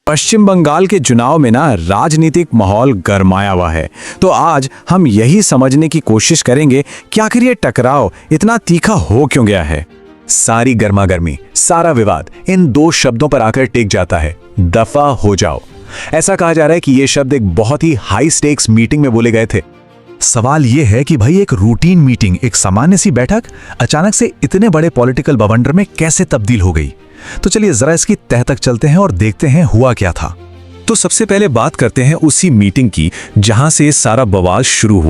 पश्चिम बंगाल के चुनाव में ना राजनीतिक माहौल गरमाया हुआ है। तो आज हम यही समझने की कोशिश करेंगे कि आखिर ये टकराव इतना तीखा हो क्यों गया है। सारी गर्मागर्मी, सारा विवाद इन दो शब्दों पर आकर टिक जाता है, दफा हो जाओ। ऐसा कहा जा रहा है कि ये शब्द एक बहुत ही हाई स्टेक्स मीटिंग में बोले गए थे। सवाल यह है कि भाई एक रूटीन मीटिंग, एक सामान्य सी बैठक अचानक से इतने बड़े पॉलिटिकल बवंडर में कैसे तब्दील हो गई। तो चलिए जरा इसकी तह तक चलते हैं और देखते हैं हुआ क्या था। तो सबसे पहले बात करते हैं उसी मीटिंग की जहां से सारा बवाल शुरू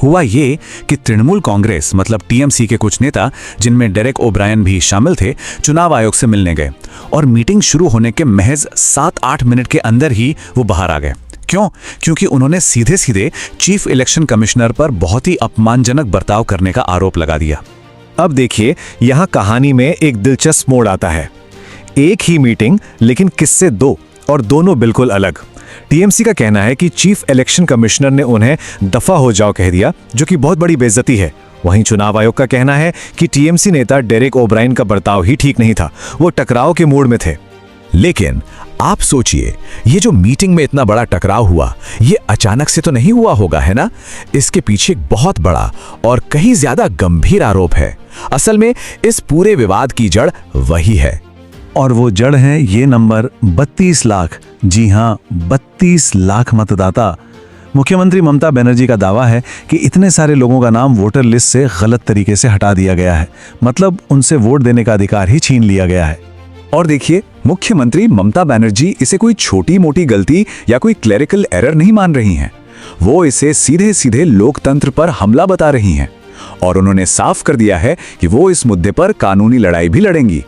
हुआ ये कि तृणमूल कांग्रेस मतलब टीएमसी के कुछ नेता, जिनमें डेरेक ओब्रायन भी शामिल थे, चुनाव आयोग से मिलने गए और मीटिंग शुरू होने के महज 7-8 मिनट के अंदर ही वो बाहर आ गए। क्यों? क्योंकि उन्होंने सीधे सीधे चीफ इलेक्शन कमिश्नर पर बहुत ही अपमानजनक बर्ताव करने का आरोप लगा दिया। अब देखिए, यहां कहानी में एक दिलचस्प मोड़ आता है। एक ही मीटिंग लेकिन किस्से दो, और दोनों बिल्कुल अलग। टीएमसी का कहना है कि चीफ इलेक्शन कमिश्नर ने उन्हें दफा हो जाओ कह दिया, जो कि बहुत बड़ी बेइज्जती है। वहीं चुनाव आयोग का कहना है कि टीएमसी नेता डेरेक ओब्रायन का बर्ताव ही ठीक नहीं था, वो टकराव के मूड में थे। लेकिन आप सोचिए, ये जो मीटिंग में इतना बड़ा टकराव हुआ, ये अचानक से तो नहीं हुआ होगा, है ना? इसके पीछे एक बहुत बड़ा और कहीं ज्यादा गंभीर आरोप है। असल में इस पूरे विवाद की जड़ वही है, और वो जड़ है ये नंबर 32 लाख। जी हां, 32 लाख मतदाता। मुख्यमंत्री ममता बनर्जी का दावा है कि इतने सारे लोगों का नाम वोटर लिस्ट से गलत तरीके से हटा दिया गया है, मतलब उनसे वोट देने का अधिकार ही छीन लिया गया है। और देखिए, मुख्यमंत्री ममता बनर्जी इसे कोई छोटी मोटी गलती या कोई क्लेरिकल एरर नहीं मान रही हैं। वो इसे सीधे सीधे लोकतंत्र पर हमला बता रही हैं, और उन्होंने साफ कर दिया है कि वो इस मुद्दे पर कानूनी लड़ाई भी लड़ेंगी।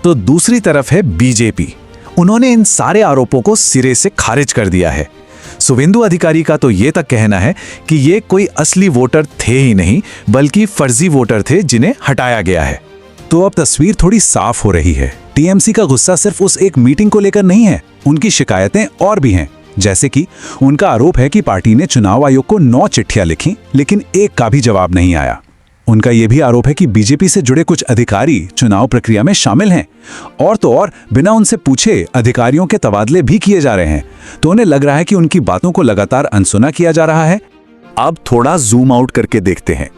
तो दूसरी तरफ है बीजेपी। उन्होंने इन सारे आरोपों को सिरे से खारिज कर दिया है। शुभेंदु अधिकारी का तो ये तक कहना है कि ये कोई असली वोटर थे ही नहीं, बल्कि फर्जी वोटर थे जिन्हें हटाया गया है। तो अब तस्वीर थोड़ी साफ हो रही है। टीएमसी का गुस्सा सिर्फ उस एक मीटिंग को लेकर नहीं है, उनकी शिकायतें और भी हैं। जैसे कि उनका आरोप है कि पार्टी ने चुनाव आयोग को 9 चिट्ठियां लिखी, लेकिन एक का भी जवाब नहीं आया। उनका यह भी आरोप है कि बीजेपी से जुड़े कुछ अधिकारी चुनाव प्रक्रिया में शामिल हैं, और तो और बिना उनसे पूछे अधिकारियों के तबादले भी किए जा रहे हैं। तो उन्हें लग रहा है कि उनकी बातों को लगातार अनसुना किया जा रहा है। अब थोड़ा जूम आउट करके देखते हैं।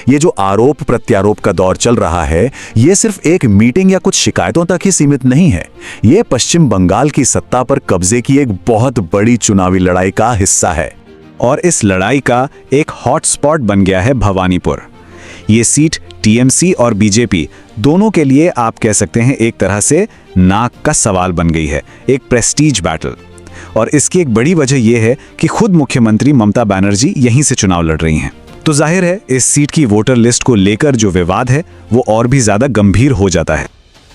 ये जो आरोप प्रत्यारोप का दौर चल रहा है, ये सिर्फ एक मीटिंग या कुछ शिकायतों तक ही सीमित नहीं है। ये पश्चिम बंगाल की सत्ता पर कब्जे की एक बहुत बड़ी चुनावी लड़ाई का हिस्सा है, और इस लड़ाई का एक हॉटस्पॉट बन गया है भवानीपुर। ये सीट टीएमसी और बीजेपी दोनों के लिए आप कह सकते हैं एक तरह से नाक का सवाल बन गई है, एक प्रेस्टीज बैटल। और इसकी एक बड़ी वजह यह है कि खुद मुख्यमंत्री ममता बनर्जी यहीं से चुनाव लड़ रही हैं। तो जाहिर है इस सीट की वोटर लिस्ट को लेकर जो विवाद है वो और भी ज्यादा गंभीर हो जाता है।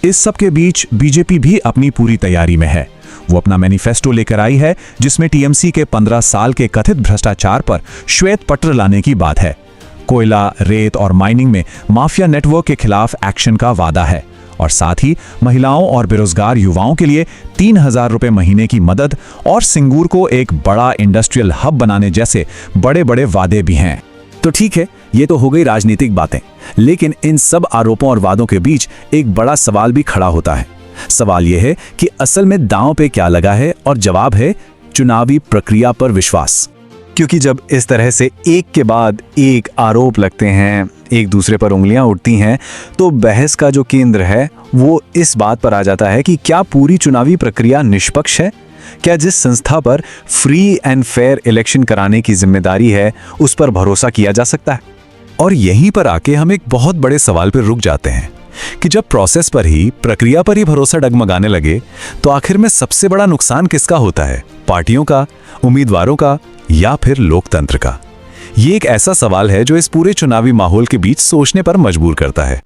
इस सब के बीच बीजेपी भी अपनी पूरी तैयारी में है। वो अपना मैनिफेस्टो लेकर आई है, जिसमें टीएमसी के 15 साल के कथित भ्रष्टाचार पर श्वेत पत्र लाने की बात है। कोयला, रेत और माइनिंग में माफिया नेटवर्क के खिलाफ एक्शन का वादा है, और साथ ही महिलाओं और बेरोजगार युवाओं के लिए 3000 रुपए महीने की मदद और सिंगूर को एक बड़ा इंडस्ट्रियल हब बनाने जैसे बड़े बड़े वादे भी हैं। तो ठीक है, ये तो हो गई राजनीतिक बातें, लेकिन इन सब आरोपों और वादों के बीच एक बड़ा सवाल भी खड़ा होता है। सवाल यह है कि असल में दांव पे क्या लगा है, और जवाब है चुनावी प्रक्रिया पर विश्वास। क्योंकि जब इस तरह से एक के बाद एक आरोप लगते हैं, एक दूसरे पर उंगलियां उठती हैं, तो बहस का जो केंद्र है वो इस बात पर आ जाता है कि क्या पूरी चुनावी प्रक्रिया निष्पक्ष है? क्या जिस संस्था पर फ्री एंड फेयर इलेक्शन कराने की जिम्मेदारी है उस पर भरोसा किया जा सकता है? और यहीं पर आके हम एक बहुत बड़े सवाल पर रुक जाते हैं कि जब प्रोसेस पर ही, प्रक्रिया पर ही भरोसा डगमगाने लगे, तो आखिर में सबसे बड़ा नुकसान किसका होता है? पार्टियों का, उम्मीदवारों का, या फिर लोकतंत्र का? ये एक ऐसा सवाल है जो इस पूरे चुनावी माहौल के बीच सोचने पर मजबूर करता है।